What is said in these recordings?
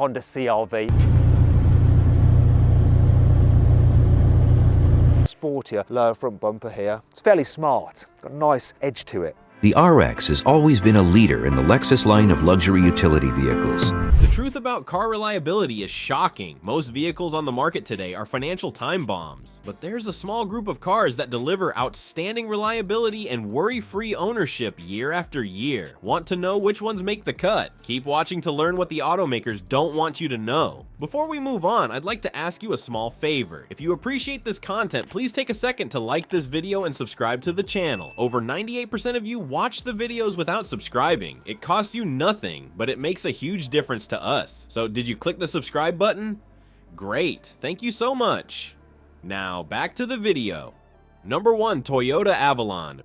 Honda CR-V. Sportier lower front bumper here. It's fairly smart. It's got a nice edge to it. The RX has always been a leader in the Lexus line of luxury utility vehicles. The truth about car reliability is shocking. Most vehicles on the market today are financial time bombs, but there's a small group of cars that deliver outstanding reliability and worry-free ownership year after year. Want to know which ones make the cut? Keep watching to learn what the automakers don't want you to know. Before we move on, I'd like to ask you a small favor. If you appreciate this content, please take a second to like this video and subscribe to the channel. Over 98% of you watch the videos without subscribing. It costs you nothing, but it makes a huge difference to us. So did you click the subscribe button? Great, thank you so much. Now back to the video. Number 1, Toyota Avalon.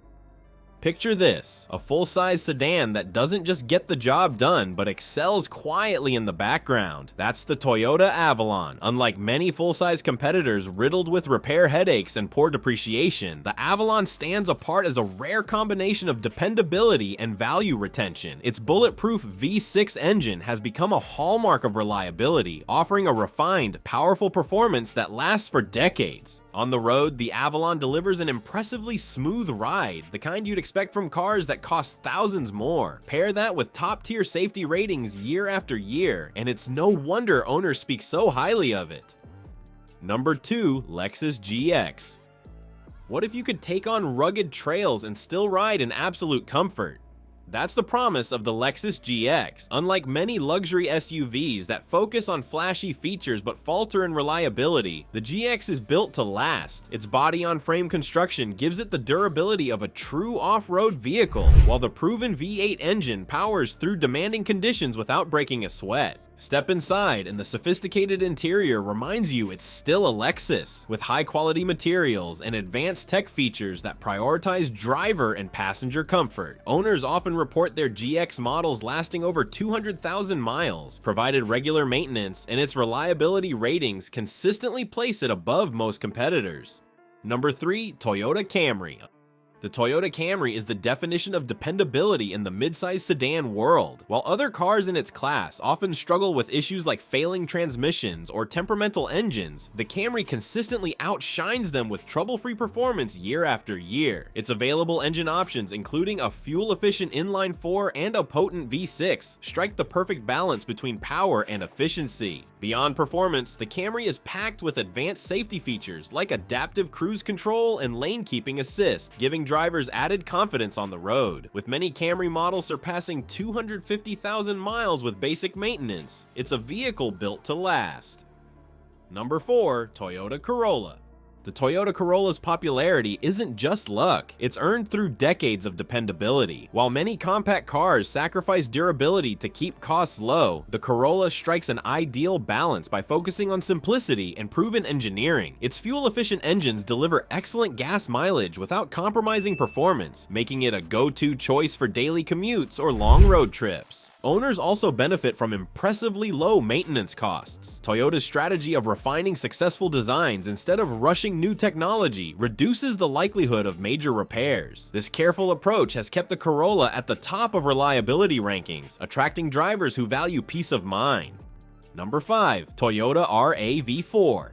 Picture this, a full-size sedan that doesn't just get the job done, but excels quietly in the background. That's the Toyota Avalon. Unlike many full-size competitors riddled with repair headaches and poor depreciation, the Avalon stands apart as a rare combination of dependability and value retention. Its bulletproof V6 engine has become a hallmark of reliability, offering a refined, powerful performance that lasts for decades. On the road, the Avalon delivers an impressively smooth ride, the kind you'd expect from cars that cost thousands more. Pair that with top-tier safety ratings year after year, and it's no wonder owners speak so highly of it. Number 2, Lexus GX. What if you could take on rugged trails and still ride in absolute comfort? That's the promise of the Lexus GX. Unlike many luxury SUVs that focus on flashy features but falter in reliability, the GX is built to last. Its body-on-frame construction gives it the durability of a true off-road vehicle, while the proven V8 engine powers through demanding conditions without breaking a sweat. Step inside, and the sophisticated interior reminds you it's still a Lexus, with high-quality materials and advanced tech features that prioritize driver and passenger comfort. Owners often report their GX models lasting over 200,000 miles, provided regular maintenance, and its reliability ratings consistently place it above most competitors. Number 3, Toyota Camry. The Toyota Camry is the definition of dependability in the midsize sedan world. While other cars in its class often struggle with issues like failing transmissions or temperamental engines, the Camry consistently outshines them with trouble-free performance year after year. Its available engine options, including a fuel-efficient inline-4 and a potent V6, strike the perfect balance between power and efficiency. Beyond performance, the Camry is packed with advanced safety features like adaptive cruise control and lane keeping assist, giving drivers added confidence on the road. With many Camry models surpassing 250,000 miles with basic maintenance, it's a vehicle built to last. Number 4, Toyota Corolla. The Toyota Corolla's popularity isn't just luck, it's earned through decades of dependability. While many compact cars sacrifice durability to keep costs low, the Corolla strikes an ideal balance by focusing on simplicity and proven engineering. Its fuel-efficient engines deliver excellent gas mileage without compromising performance, making it a go-to choice for daily commutes or long road trips. Owners also benefit from impressively low maintenance costs. Toyota's strategy of refining successful designs instead of rushing new technology reduces the likelihood of major repairs. This careful approach has kept the Corolla at the top of reliability rankings, attracting drivers who value peace of mind. Number 5, Toyota RAV4.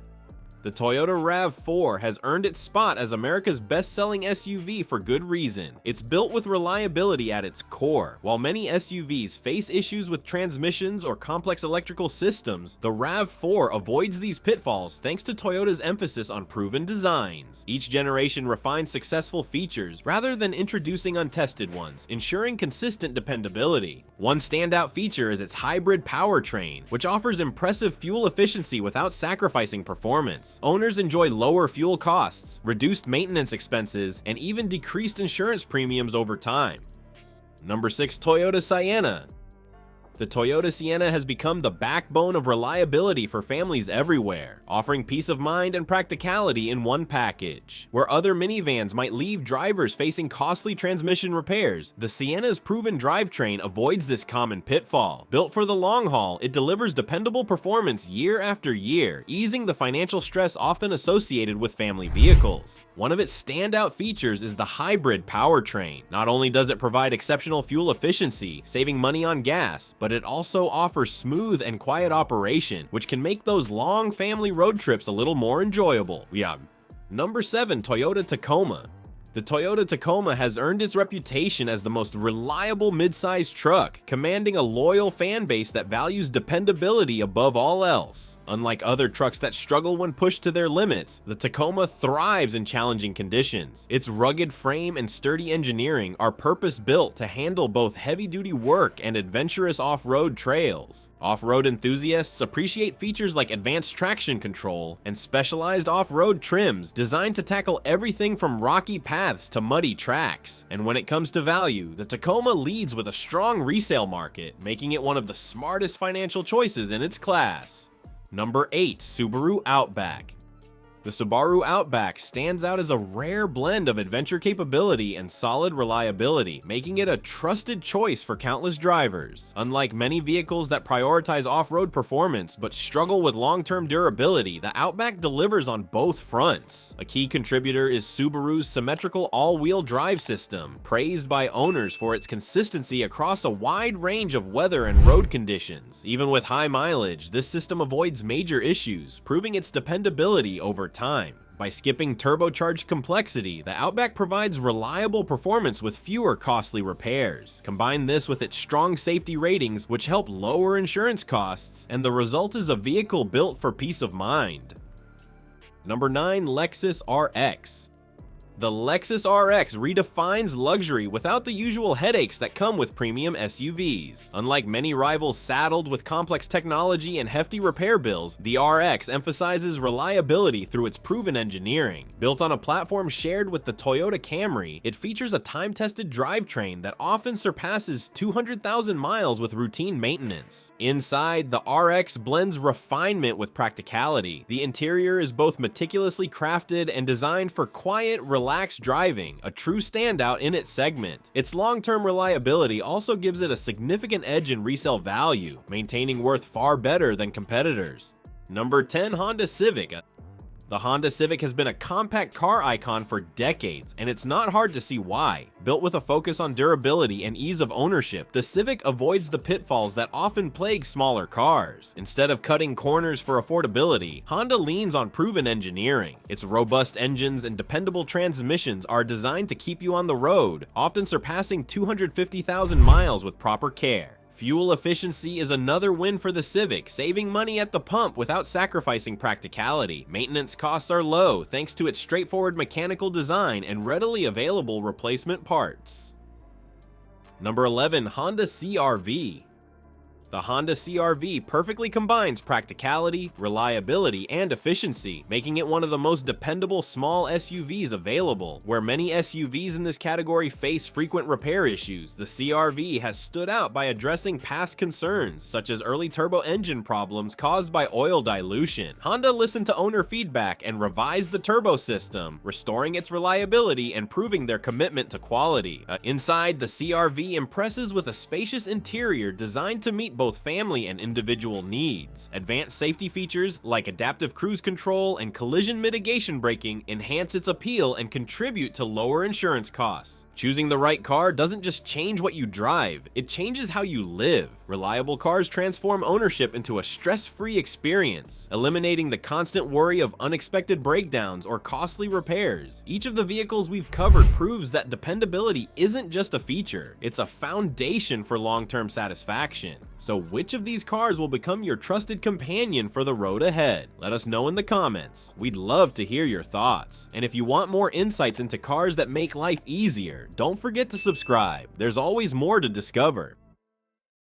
The Toyota RAV4 has earned its spot as America's best-selling SUV for good reason. It's built with reliability at its core. While many SUVs face issues with transmissions or complex electrical systems, the RAV4 avoids these pitfalls thanks to Toyota's emphasis on proven designs. Each generation refines successful features rather than introducing untested ones, ensuring consistent dependability. One standout feature is its hybrid powertrain, which offers impressive fuel efficiency without sacrificing performance. Owners enjoy lower fuel costs, reduced maintenance expenses, and even decreased insurance premiums over time. Number 6, Toyota Sienna. The Toyota Sienna has become the backbone of reliability for families everywhere, offering peace of mind and practicality in one package. Where other minivans might leave drivers facing costly transmission repairs, the Sienna's proven drivetrain avoids this common pitfall. Built for the long haul, it delivers dependable performance year after year, easing the financial stress often associated with family vehicles. One of its standout features is the hybrid powertrain. Not only does it provide exceptional fuel efficiency, saving money on gas, but it also offers smooth and quiet operation, which can make those long family road trips a little more enjoyable. Yeah. Number 7, Toyota Tacoma. The Toyota Tacoma has earned its reputation as the most reliable mid-sized truck, commanding a loyal fan base that values dependability above all else. Unlike other trucks that struggle when pushed to their limits, the Tacoma thrives in challenging conditions. Its rugged frame and sturdy engineering are purpose-built to handle both heavy-duty work and adventurous off-road trails. Off-road enthusiasts appreciate features like advanced traction control and specialized off-road trims designed to tackle everything from rocky paths to muddy tracks. And when it comes to value, the Tacoma leads with a strong resale market, making it one of the smartest financial choices in its class. Number 8, Subaru Outback. The Subaru Outback stands out as a rare blend of adventure capability and solid reliability, making it a trusted choice for countless drivers. Unlike many vehicles that prioritize off-road performance but struggle with long-term durability, the Outback delivers on both fronts. A key contributor is Subaru's symmetrical all-wheel drive system, praised by owners for its consistency across a wide range of weather and road conditions. Even with high mileage, this system avoids major issues, proving its dependability over time. By skipping turbocharged complexity, the Outback provides reliable performance with fewer costly repairs. Combine this with its strong safety ratings, which help lower insurance costs, and the result is a vehicle built for peace of mind. Number 9, Lexus RX. The Lexus RX redefines luxury without the usual headaches that come with premium SUVs. Unlike many rivals saddled with complex technology and hefty repair bills, the RX emphasizes reliability through its proven engineering. Built on a platform shared with the Toyota Camry, it features a time-tested drivetrain that often surpasses 200,000 miles with routine maintenance. Inside, the RX blends refinement with practicality. The interior is both meticulously crafted and designed for quiet, relaxed driving, a true standout in its segment. Its long-term reliability also gives it a significant edge in resale value, maintaining worth far better than competitors. Number 10, Honda Civic. The Honda Civic has been a compact car icon for decades, and it's not hard to see why. Built with a focus on durability and ease of ownership, the Civic avoids the pitfalls that often plague smaller cars. Instead of cutting corners for affordability, Honda leans on proven engineering. Its robust engines and dependable transmissions are designed to keep you on the road, often surpassing 250,000 miles with proper care. Fuel efficiency is another win for the Civic, saving money at the pump without sacrificing practicality. Maintenance costs are low thanks to its straightforward mechanical design and readily available replacement parts. Number 11, Honda CR-V. The Honda CR-V perfectly combines practicality, reliability, and efficiency, making it one of the most dependable small SUVs available. Where many SUVs in this category face frequent repair issues, the CR-V has stood out by addressing past concerns, such as early turbo engine problems caused by oil dilution. Honda listened to owner feedback and revised the turbo system, restoring its reliability and proving their commitment to quality. Inside, the CR-V impresses with a spacious interior designed to meet both family and individual needs. Advanced safety features like adaptive cruise control and collision mitigation braking enhance its appeal and contribute to lower insurance costs. Choosing the right car doesn't just change what you drive, it changes how you live. Reliable cars transform ownership into a stress-free experience, eliminating the constant worry of unexpected breakdowns or costly repairs. Each of the vehicles we've covered proves that dependability isn't just a feature, it's a foundation for long-term satisfaction. So which of these cars will become your trusted companion for the road ahead? Let us know in the comments. We'd love to hear your thoughts. And if you want more insights into cars that make life easier, don't forget to subscribe. There's always more to discover.